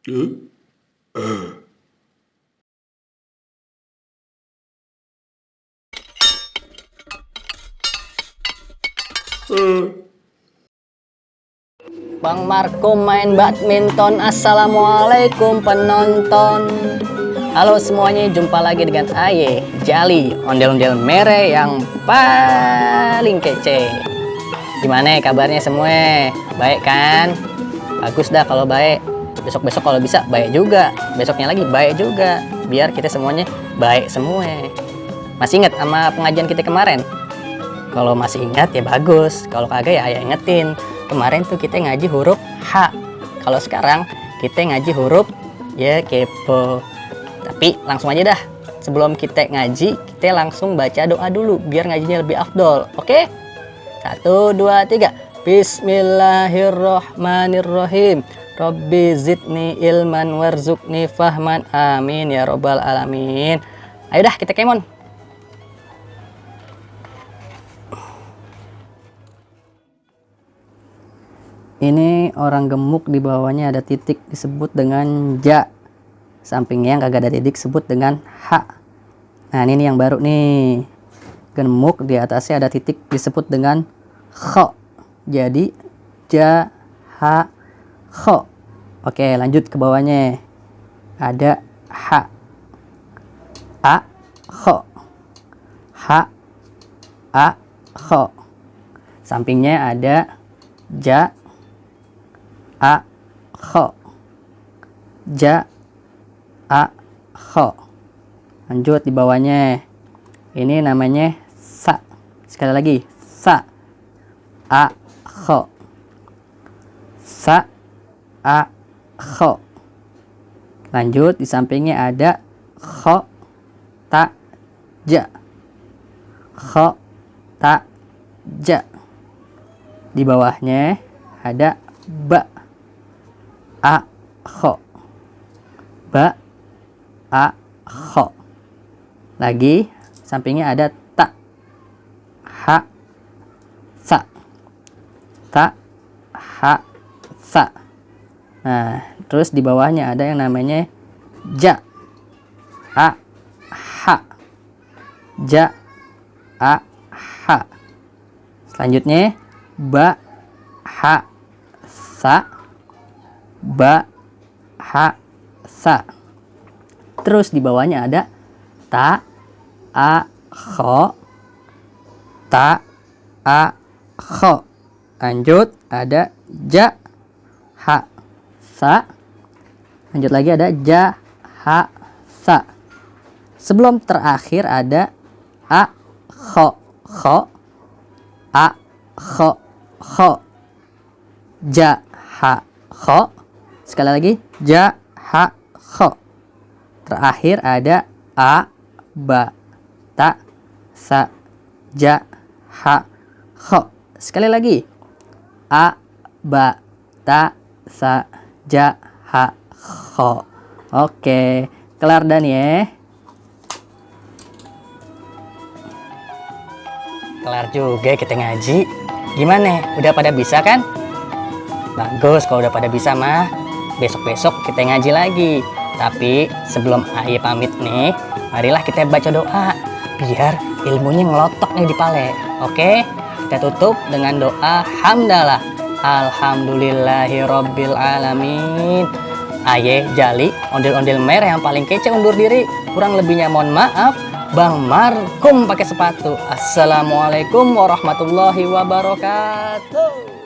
Bang Marco main badminton. Assalamualaikum penonton. Halo semuanya, jumpa lagi dengan Aye Jali, ondel-ondel mere yang paling kece. Gimana kabarnya semua? Baik kan? Bagus dah kalau baik. Besok-besok kalau bisa baik juga. Besoknya lagi baik juga. Biar kita semuanya baik semua. Masih ingat sama pengajian kita kemarin? Kalau masih ingat ya bagus. Kalau kagak ya Ayah ingetin. Kemarin tuh kita ngaji huruf H. Kalau sekarang kita ngaji huruf ya kepo. Tapi langsung aja dah. Sebelum kita ngaji, kita langsung baca doa dulu biar ngajinya lebih afdol. Oke? 1, 2, 3. Bismillahirrohmanirrohim. Rabbi zidni ilman warzuqni fahman. Amin ya robbal alamin. Ayo dah kita kemon. Ini orang gemuk, di bawahnya ada titik disebut dengan ja. Sampingnya yang kagak ada titik disebut dengan H. Nah ini yang baru nih. Gemuk, di atasnya ada titik disebut dengan kho. Jadi ja, ha, kho. Oke lanjut ke bawahnya. Ada H. A, kho. H, A, kho. Sampingnya ada ja, A, kho. Ja, A, kho. Lanjut di bawahnya. Ini namanya sa. Sekali lagi, sa, A, kho. Sa, A, kho. Lanjut di sampingnya ada kho, ta, ja. Kho, ta, ja. Di bawahnya ada ba, a, kho. Ba, a, kho. Lagi sampingnya ada ta, ha, sa. Ta, ha, sa. Nah terus di bawahnya ada yang namanya ja, a, ha. Ja, a, ha. Selanjutnya ba, ha, sa. Ba, ha, sa. Terus di bawahnya ada ta, a, kho. Ta, a, kho. Lanjut ada ja, ha, sa. Lanjut lagi ada ja, ha, sa. Sebelum terakhir ada a, kho, kho. A, kho, kho. Ja, ha, kho. Sekali lagi ja, ha, kho. Terakhir ada a, ba, ta, sa, ja, ha, kho. Sekali lagi a, ba, ta, sa, ja, ha, kho. Oke, kelar dan ya. Kelar juga kita ngaji. Gimana? Udah pada bisa kan? Bagus kalau udah pada bisa mah. Besok-besok kita ngaji lagi. Tapi sebelum Aye pamit nih, marilah kita baca doa biar ilmunya ngelotok nih di pale. Oke? Kita tutup dengan doa hamdalah. Alhamdulillahirabbil alamin. Aye Jali, ondel-ondel merah yang paling kece undur diri. Kurang lebihnya mohon maaf. Bang Markum pakai sepatu. Assalamualaikum warahmatullahi wabarakatuh.